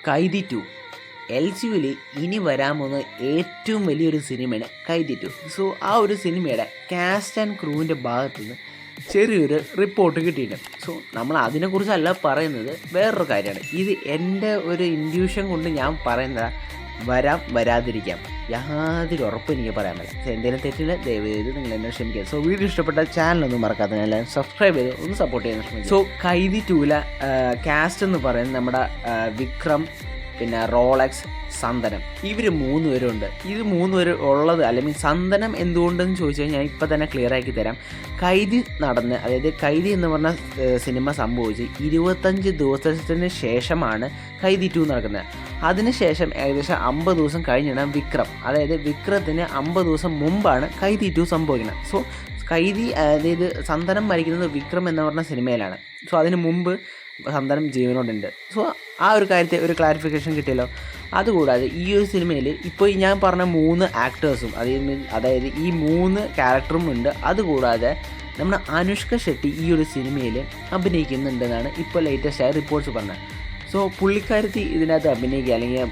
കൈദി 2 LCUവിൽ ഇനി വരാൻ പോകുന്ന ഏറ്റവും വലിയൊരു സിനിമയാണ് കൈദി 2. സോ ആ ഒരു സിനിമയുടെ കാസ്റ്റ് ആൻഡ് ക്രൂവിൻ്റെ ഭാഗത്തു നിന്ന് ചെറിയൊരു റിപ്പോർട്ട് കിട്ടിയിട്ടുണ്ട്. സോ നമ്മൾ അതിനെക്കുറിച്ചല്ല പറയുന്നത്, വേറൊരു കാര്യമാണ്. ഇത് എൻ്റെ ഒരു ഇൻഡ്യൂഷൻ കൊണ്ട് ഞാൻ പറയുന്നത് വരാം വരാതിരിക്കാം, യാതൊരു ഉറപ്പും എനിക്ക് പറയാൻ പറ്റില്ല. സോ എന്തെങ്കിലും തെറ്റില്ല ദയവ് ചെയ്ത് നിങ്ങൾ എന്നെ ക്ഷമിക്കുക. സോ വീഡിയോ ഇഷ്ടപ്പെട്ട ചാനലൊന്നും മറക്കാതെ എല്ലാവരും സബ്സ്ക്രൈബ് ചെയ്ത് ഒന്ന് സപ്പോർട്ട് ചെയ്യാൻ ശ്രമിക്കുക. സോ കൈദി 2 കാസ്റ്റ് എന്ന് പറയുന്നത് നമ്മുടെ വിക്രം, പിന്നെ റോളക്സ്, സന്തനം, ഇവർ 3 പേരുണ്ട്. ഇത് 3 പേര് ഉള്ളത് അല്ലെങ്കിൽ സന്തനം എന്തുകൊണ്ടെന്ന് ചോദിച്ചു കഴിഞ്ഞാൽ ഞാൻ ഇപ്പം തന്നെ ക്ലിയർ ആക്കി തരാം. കൈദി നടന്ന്, അതായത് കൈദി എന്ന് പറഞ്ഞ സിനിമ സംഭവിച്ച് 25 ദിവസത്തിന് ശേഷമാണ് കൈദി 2 നടക്കുന്നത്. അതിനുശേഷം ഏകദേശം 50 ദിവസം കഴിഞ്ഞാണ് വിക്രം, അതായത് വിക്രത്തിന് 50 ദിവസം മുമ്പാണ് കൈദി 2 സംഭവിക്കുന്നത്. സോ കൈദി, അതായത് സന്തനം മരിക്കുന്നത് വിക്രം എന്ന് പറഞ്ഞ സിനിമയിലാണ്. സോ അതിന് മുമ്പ് സന്തനം ജീവനോടുണ്ട്. സോ ആ ഒരു കാര്യത്തെ ഒരു ക്ലാരിഫിക്കേഷൻ കിട്ടിയല്ലോ. അതുകൂടാതെ ഈ ഒരു സിനിമയിൽ ഇപ്പോൾ ഞാൻ പറഞ്ഞ 3 ആക്ടേഴ്സും, അതായത് ഈ 3 ക്യാരക്ടറും ഉണ്ട്. അതുകൂടാതെ നമ്മുടെ അനുഷ്ക ഷെട്ടി ഈ ഒരു സിനിമയിൽ അഭിനയിക്കുന്നുണ്ടെന്നാണ് ഇപ്പോൾ ലേറ്റസ്റ്റ് ആയ റിപ്പോർട്ട്സ് പറഞ്ഞത്. സോ പുള്ളിക്കാരത്തി ഇതിനകത്ത് അഭിനയിക്കുക അല്ലെങ്കിൽ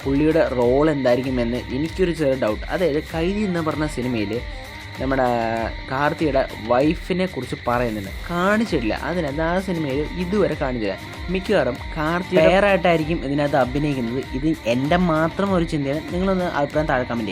പുള്ളിയുടെ റോൾ എന്തായിരിക്കുമെന്ന് എനിക്കൊരു ചെറിയ ഡൗട്ട്. അതായത് കൈദി എന്ന് പറഞ്ഞ സിനിമയിൽ നമ്മുടെ കാർത്തിയുടെ വൈഫിനെ കുറിച്ച് പറയുന്നുണ്ട്, കാണിച്ചിട്ടില്ല. അതിനകത്ത് ആ സിനിമയിൽ ഇതുവരെ കാണിച്ചില്ല. മിക്കവാറും കാർത്തി വേറായിട്ടായിരിക്കും ഇതിനകത്ത് അഭിനയിക്കുന്നത്. ഇത് എൻ്റെ മാത്രം ഒരു ചിന്തയാണ്. നിങ്ങളൊന്ന് അഭിപ്രായം താഴെ കമൻറ്റ് ചെയ്യും.